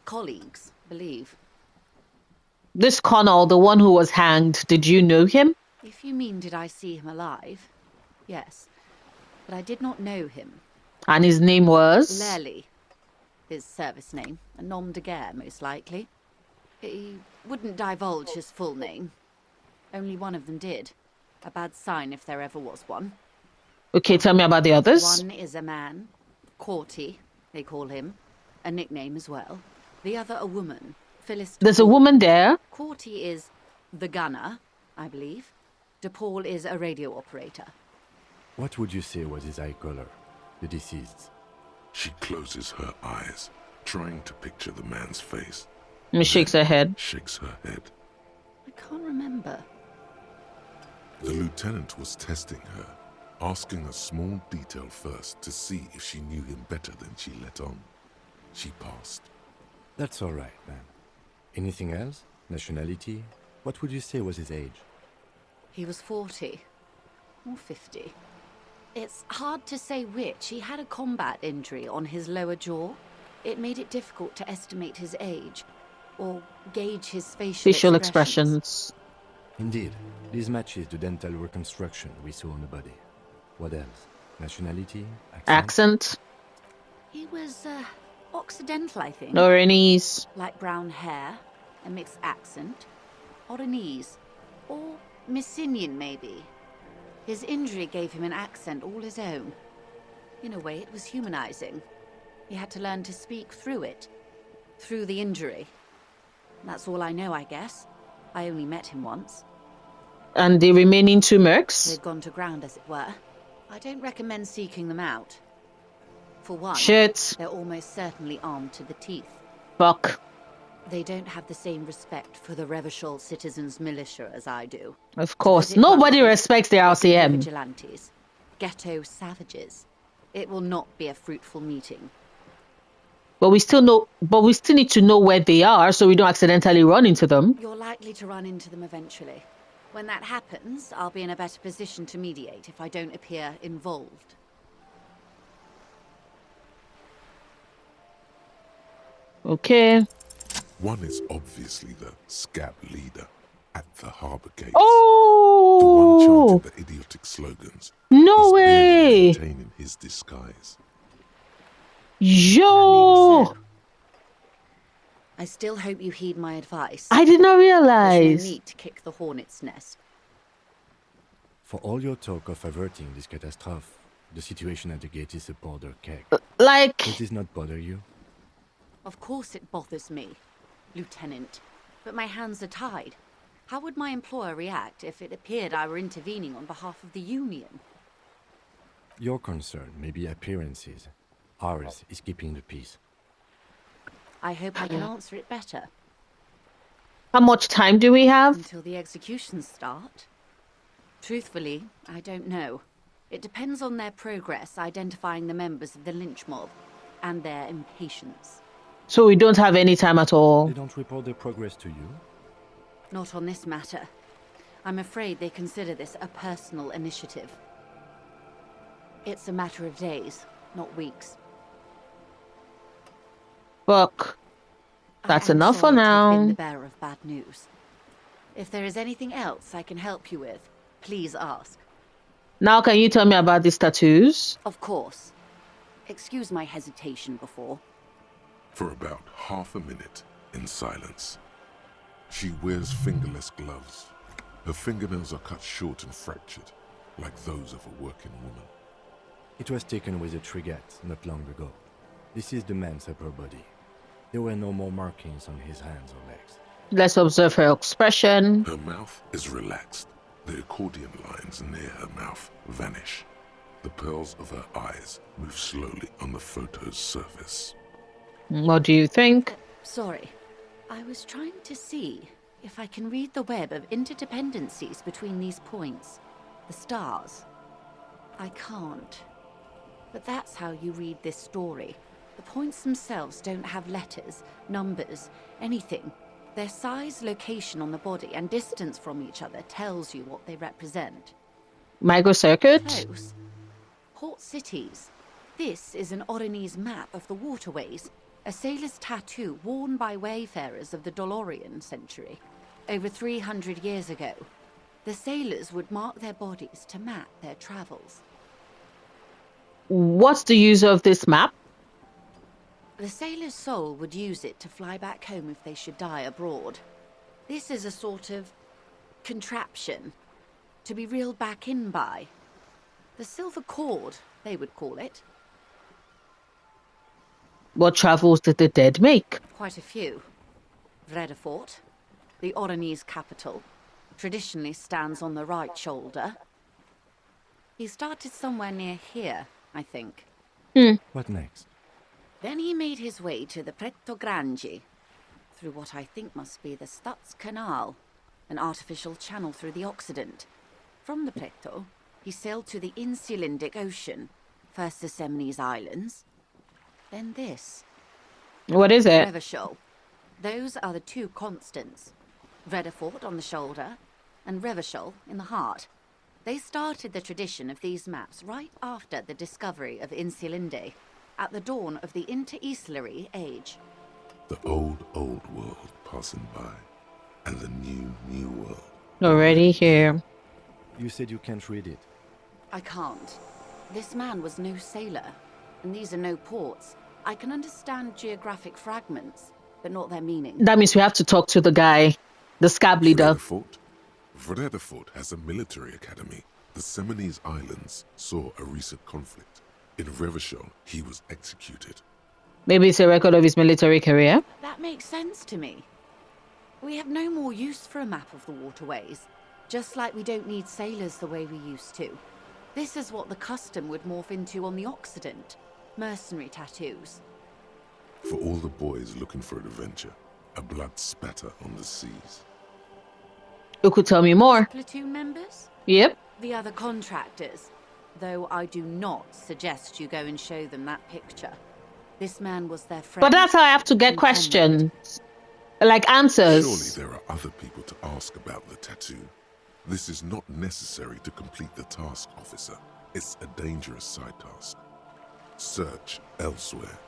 colleagues believe. This Connell, the one who was hanged, did you know him? If you mean did I see him alive? Yes. But I did not know him. And his name was? Lely. His service name. A nom de guerre, most likely. He wouldn't divulge his full name. Only one of them did. A bad sign if there ever was one. Okay, tell me about the others. One is a man. Corty, they call him. A nickname as well. The other a woman. Phyllis DePaul. There's a woman there. Corty is the gunner, I believe. DePaul is a radio operator. What would you say was his eye color, the deceased? She closes her eyes, trying to picture the man's face. And shakes her head. Shakes her head. I can't remember. The lieutenant was testing her, asking a small detail first to see if she knew him better than she let on. She passed. That's all right, ma'am. Anything else? Nationality? What would you say was his age? He was 40. Or 50. It's hard to say which. He had a combat injury on his lower jaw. It made it difficult to estimate his age, or gauge his facial expressions. Indeed. This matches the dental reconstruction we saw on the body. What else? Nationality? Accent? He was, Occidental, I think. Oranese. Light brown hair, a mixed accent. Oranese. Or Messinian, maybe. His injury gave him an accent all his own. In a way, it was humanizing. He had to learn to speak through it. Through the injury. That's all I know, I guess. I only met him once. And the remaining two mercs? They'd gone to ground, as it were. I don't recommend seeking them out. For one, Shit. They're almost certainly armed to the teeth. Fuck. They don't have the same respect for the Revachol citizens' militia as I do. Of course. Nobody respects the RCM. Vigilantes. Ghetto savages. It will not be a fruitful meeting. But we still need to know where they are so we don't accidentally run into them. You're likely to run into them eventually. When that happens, I'll be in a better position to mediate if I don't appear involved. Okay. One is obviously the SCAB leader at the harbour gates. Oh! The one chanting the idiotic slogans. No way! Maintaining his disguise. Yo! I still hope you heed my advice. I did not realize. There's no need to kick the hornet's nest. For all your talk of averting this catastrophe, The situation at the gate is a powder keg. Like... Does this not bother you? Of course it bothers me, Lieutenant. But my hands are tied. How would my employer react if it appeared I were intervening on behalf of the Union? Your concern may be appearances. Ours is keeping the peace. I hope I can answer it better. How much time do we have? Until the executions start? Truthfully, I don't know. It depends on their progress identifying the members of the lynch mob and their impatience. So we don't have any time at all. They don't report their progress to you? Not on this matter. I'm afraid they consider this a personal initiative. It's a matter of days, not weeks. Look, that's I am enough for sorry to have been now. the bearer of bad news. If there is anything else I can help you with, please ask. Now can you tell me about these tattoos? Of course. Excuse my hesitation before. For about half a minute, in silence. She wears fingerless gloves. Her fingernails are cut short and fractured, like those of a working woman. It was taken with a trigette not long ago. This is the man's upper body. There were no more markings on his hands or legs. Let's observe her expression. Her mouth is relaxed. The accordion lines near her mouth vanish. The pearls of her eyes move slowly on the photo's surface. What do you think? Sorry. I was trying to see if I can read the web of interdependencies between these points. The stars. I can't. But that's how you read this story. The points themselves don't have letters, numbers, anything. Their size, location on the body, and distance from each other tells you what they represent. Microcircuit? Close. Port cities. This is an Oronese map of the waterways, a sailor's tattoo worn by wayfarers of the Dolorian century. Over 300 years ago, the sailors would mark their bodies to map their travels. What's the use of this map? The sailor's soul would use it to fly back home if they should die abroad. This is a sort of contraption to be reeled back in by. The silver cord, they would call it. What travels did the dead make? Quite a few. Vredefort, the Oronese capital, traditionally stands on the right shoulder. He started somewhere near here, I think. What next? Then he made his way to the Pretto Grande, through what I think must be the Stutz Canal, an artificial channel through the Occident. From the Pretto, he sailed to the Insulindic Ocean, first the Semines Islands, then this. What is it? Revachol. Those are the two constants. Vredefort on the shoulder, and Revachol in the heart. They started the tradition of these maps right after the discovery of Insulinde, at the dawn of the Interinsulary Age. The old world passing by, and the new world. Already here. You said you can't read it. I can't. This man was no sailor, and these are no ports. I can understand geographic fragments, but not their meaning. That means we have to talk to the guy, the SCAB leader. Vredefort has a military academy. The Semines Islands saw a recent conflict. In Revachol, he was executed. Maybe it's a record of his military career. That makes sense to me. We have no more use for a map of the waterways, just like we don't need sailors the way we used to. This is what the custom would morph into on the Occident. Mercenary tattoos. For all the boys looking for adventure, a blood spatter on the seas. You could tell me more. Platoon members? Yep. The other contractors. Though I do not suggest you go and show them that picture. This man was their friend. But that's how I have to get questions. Like answers. Surely there are other people to ask about the tattoo. This is not necessary to complete the task, officer. It's a dangerous side task. Search elsewhere.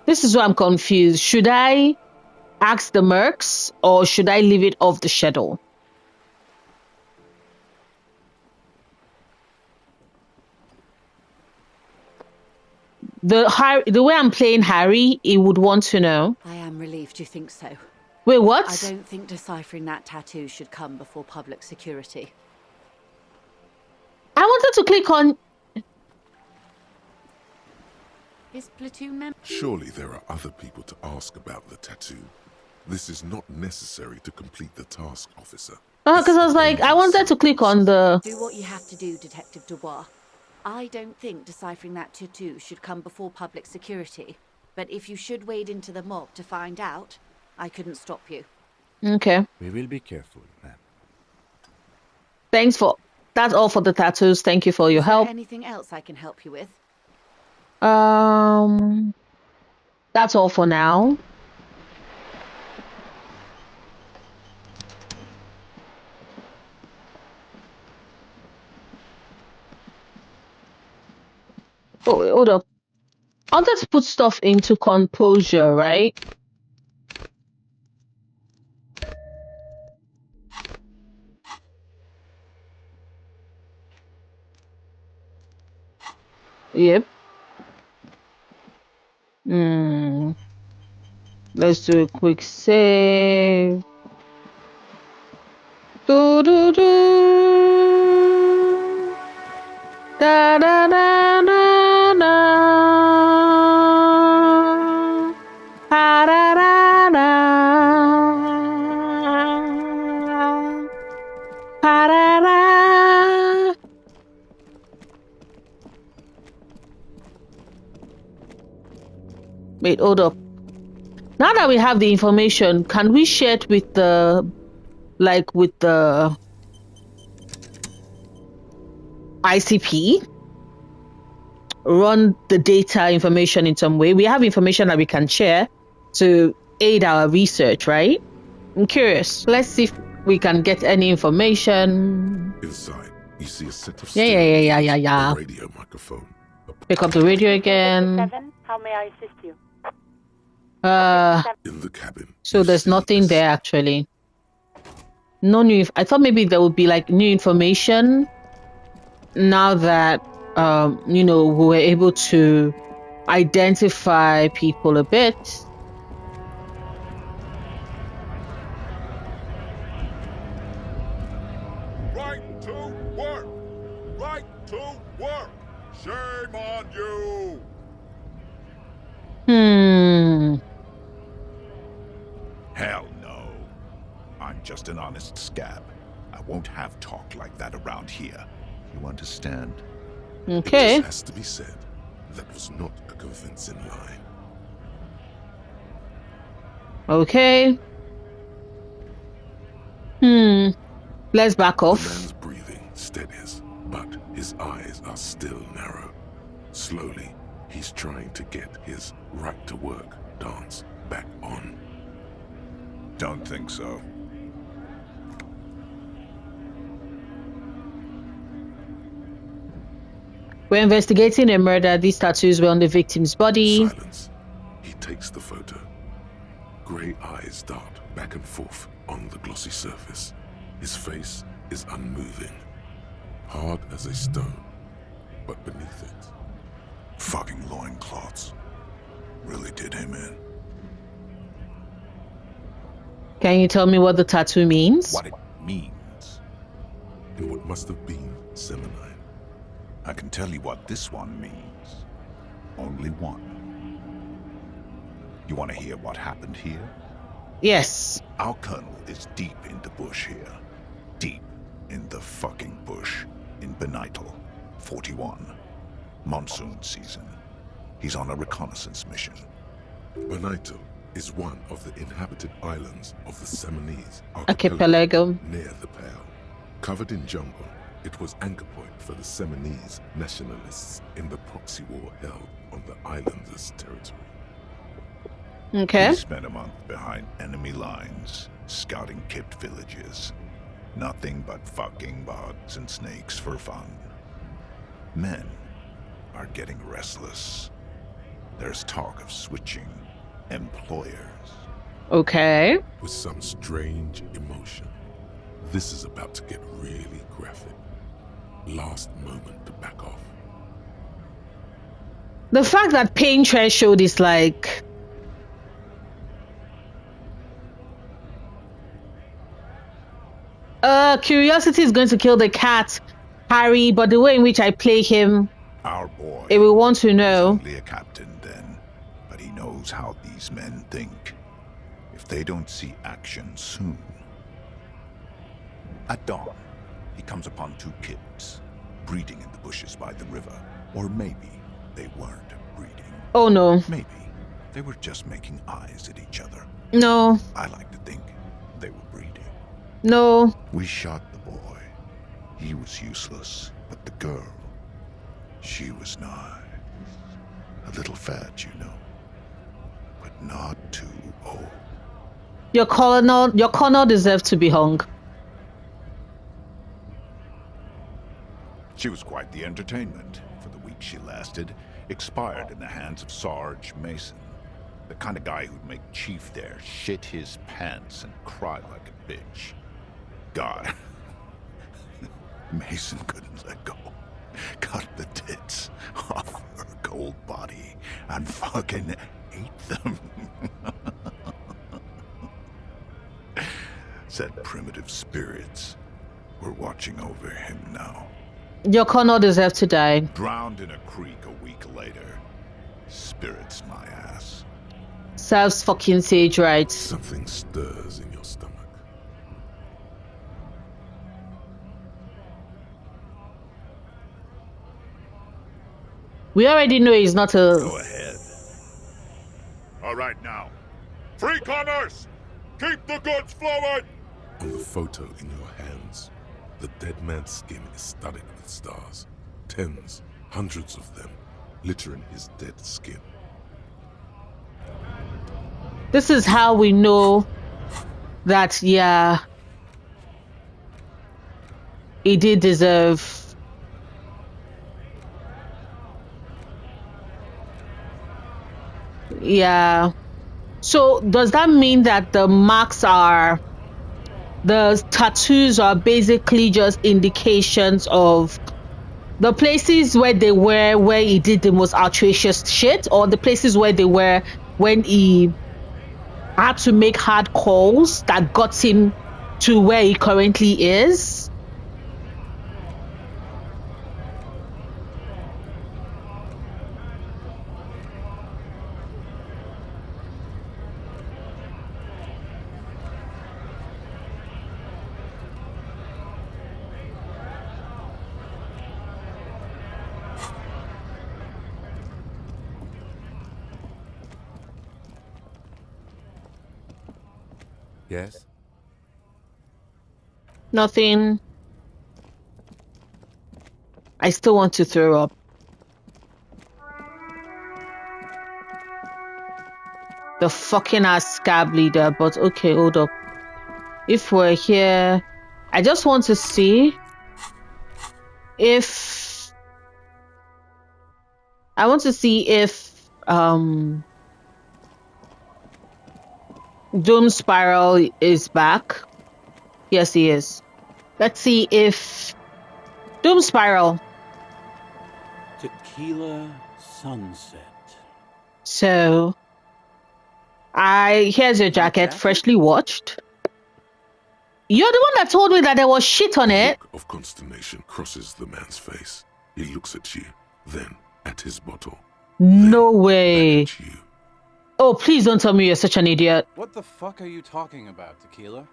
This is why I'm confused. Should I ask the mercs or should I leave it off the schedule? The way I'm playing Harry, he would want to know. I am relieved you think so. Wait, what? I don't think deciphering that tattoo should come before public security. I wanted to click on... His platoon member. Surely there are other people to ask about the tattoo. This is not necessary to complete the task, officer. Because I was like, I wanted to click on the... Do what you have to do, Detective Dubois. I don't think deciphering that tattoo should come before public security. But if you should wade into the mob to find out, I couldn't stop you. Okay. We will be careful, ma'am. Thanks for... That's all for the tattoos. Thank you for your help. Anything else I can help you with? That's all for now. Oh, hold up. I wanted to put stuff into composure, right? Yep. Let's do a quick save. Do do do. Da da da da da. Da da da da. Da da da. Wait, hold up. Now that we have the information, can we share it with the, like, with the ICP? Run the data information in some way. We have information that we can share to aid our research, right? I'm curious. Let's see if we can get any information. Inside, you see a set of Yeah. a radio microphone. Pick up the radio again. How may I assist you? In the cabin. So there's nothing there actually. No new. I thought maybe there would be like new information. Now that you know, we were able to identify people a bit. Right to work! Right to work! Shame on you! Hell no. I'm just an honest scab. I won't have talk like that around here. You understand? Okay. It has to be said, that was not a convincing line. Okay. Let's back off. The man's breathing steadies, but his eyes are still narrow. Slowly, he's trying to get his right to work dance back on. Don't think so. We're investigating a murder. These tattoos were on the victim's body. Silence. He takes the photo. Grey eyes dart back and forth on the glossy surface. His face is unmoving, hard as a stone, but beneath it, fucking loincloths. Really did him in. Can you tell me what the tattoo means? What it means. And what must have been selenite. I can tell you what this one means. Only one. You want to hear what happened here? Yes. Our colonel is deep in the bush here. Deep in the fucking bush in Benital, 41. Monsoon season. He's on a reconnaissance mission. Benital is one of the inhabited islands of the Seminese archipelago near the Pale. Covered in jungle, it was anchor point for the Seminese nationalists in the proxy war held on the islanders' territory. Okay. He spent a month behind enemy lines, scouting kept villages. Nothing but fucking bugs and snakes for fun. Men are getting restless. There's talk of switching employers. Okay. With some strange emotion. This is about to get really graphic. Last moment to back off. The fact that pain threshold is like curiosity is going to kill the cat, Harry, but the way in which I play him, Our boy it will want to is know. only a captain then, but he knows how these men think. If they don't see action soon. At dawn, he comes upon two kids, breeding in the bushes by the river. Or maybe they weren't breeding. Oh no. Maybe they were just making eyes at each other. No. I like to think they were breeding. No. We shot the boy. He was useless, but the girl, she was nigh. A little fat, you know, but not too old. Your colonel deserves to be hung. She was quite the entertainment for the week she lasted. Expired in the hands of Sarge Mason, the kind of guy who'd make Chief there shit his pants and cry like a bitch. God, Mason couldn't let go. Cut the tits off her cold body and fucking ate them. Said primitive spirits were watching over him now. Your colonel deserves to die. Drowned in a creek a week later. Spirits my ass. Serves fucking sage right. Something stirs in your stomach. We already know he's not a... Go ahead. All right now. Free commerce! Keep the goods flowing! On the photo in your hands, the dead man's skin is studded with stars. Tens, hundreds of them, littering his dead skin. This is how we know that, yeah, he did deserve. Yeah. So does that mean that the marks are, the tattoos are basically just indications of the places where they were where he did the most outrageous shit, or the places where they were when he had to make hard calls that got him to where he currently is? Yes? Nothing. I still want to throw up. The fucking ass SCAB leader, but okay, hold up. If we're here, I just want to see if Doom Spiral is back. Yes, he is. Let's see if Doom Spiral. Tequila Sunset. So, here's your jacket, freshly washed. You're the one that told me that there was shit on it. A look of consternation crosses the man's face. He looks at you, then at his bottle. No way. Oh, please don't tell me you're such an idiot. What the fuck are you talking about, Tequila?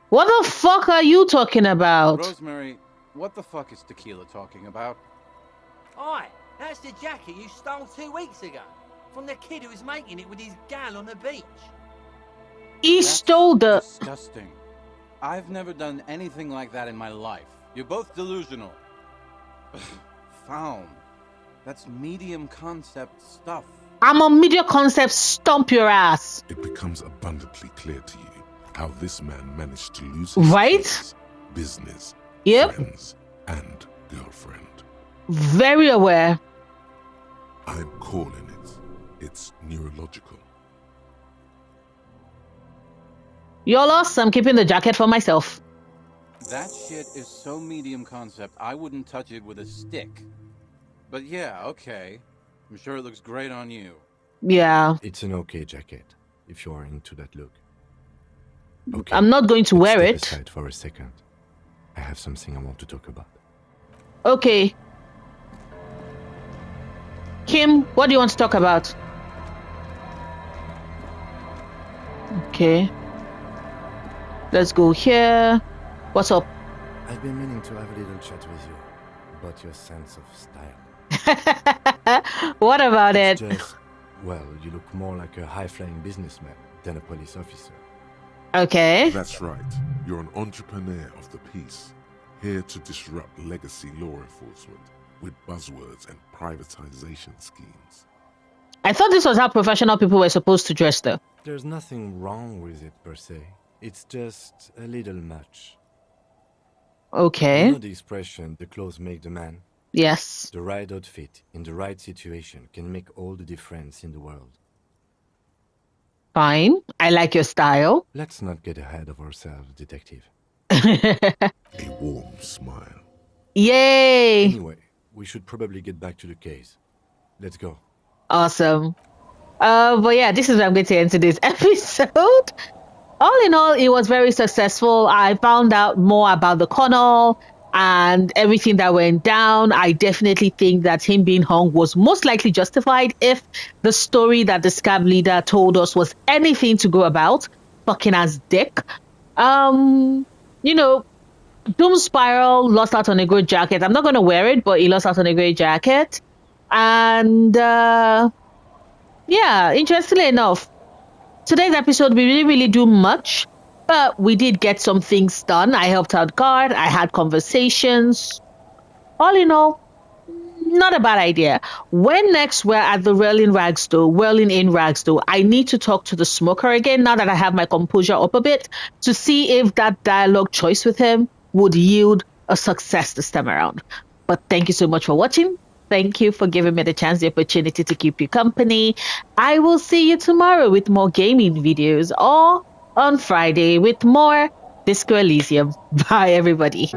What the fuck are you talking about? Rosemary, what the fuck is Tequila talking about? Oi, that's the jacket you stole 2 weeks ago. From the kid who was making it with his gal on the beach. He stole the... Disgusting. I've never done anything like that in my life. You're both delusional. Found. That's medium concept stuff. I'm a media concept, stomp your ass. It becomes abundantly clear to you how this man managed to lose his kids, business, friends, and girlfriend. Very aware. I'm calling it. It's neurological. You're lost. I'm keeping the jacket for myself. That shit is so medium concept, I wouldn't touch it with a stick. But yeah, okay. I'm sure it looks great on you. Yeah. It's an okay jacket, if you are into that look. Okay. I'm not going to wear Step it. aside for a second. I have something I want to talk about. Okay. Kim, what do you want to talk about? Okay. Let's go here. What's up? I've been meaning to have a little chat with you about your sense of style. What about it's it? Just, well, you look more like a high-flying businessman than a police officer. Okay. That's right. You're an entrepreneur of the peace, here to disrupt legacy law enforcement with buzzwords and privatization schemes. I thought this was how professional people were supposed to dress, though. There's nothing wrong with it, per se. It's just a little much. Okay. You know the expression, the clothes make the man? Yes. The right outfit in the right situation can make all the difference in the world. Fine. I like your style. Let's not get ahead of ourselves, detective. A warm smile. Yay! Anyway, we should probably get back to the case. Let's go. Awesome. But yeah, this is where I'm going to end today's episode. All in all, it was very successful. I found out more about the colonel and everything that went down. I definitely think that him being hung was most likely justified if the story that the SCAB leader told us was anything to go about. Fucking ass dick. You know, Doom Spiral lost out on a great jacket. I'm not going to wear it, but he lost out on a great jacket. And yeah, interestingly enough, today's episode, we didn't really do much, but we did get some things done. I helped out guard. I had conversations. All in all, not a bad idea. When next we're at the Whirling in Ragstow, I need to talk to the smoker again now that I have my composure up a bit to see if that dialogue choice with him would yield a success this time around. But thank you so much for watching. Thank you for giving me the chance, the opportunity to keep you company. I will see you tomorrow with more gaming videos or on Friday with more Disco Elysium. Bye, everybody.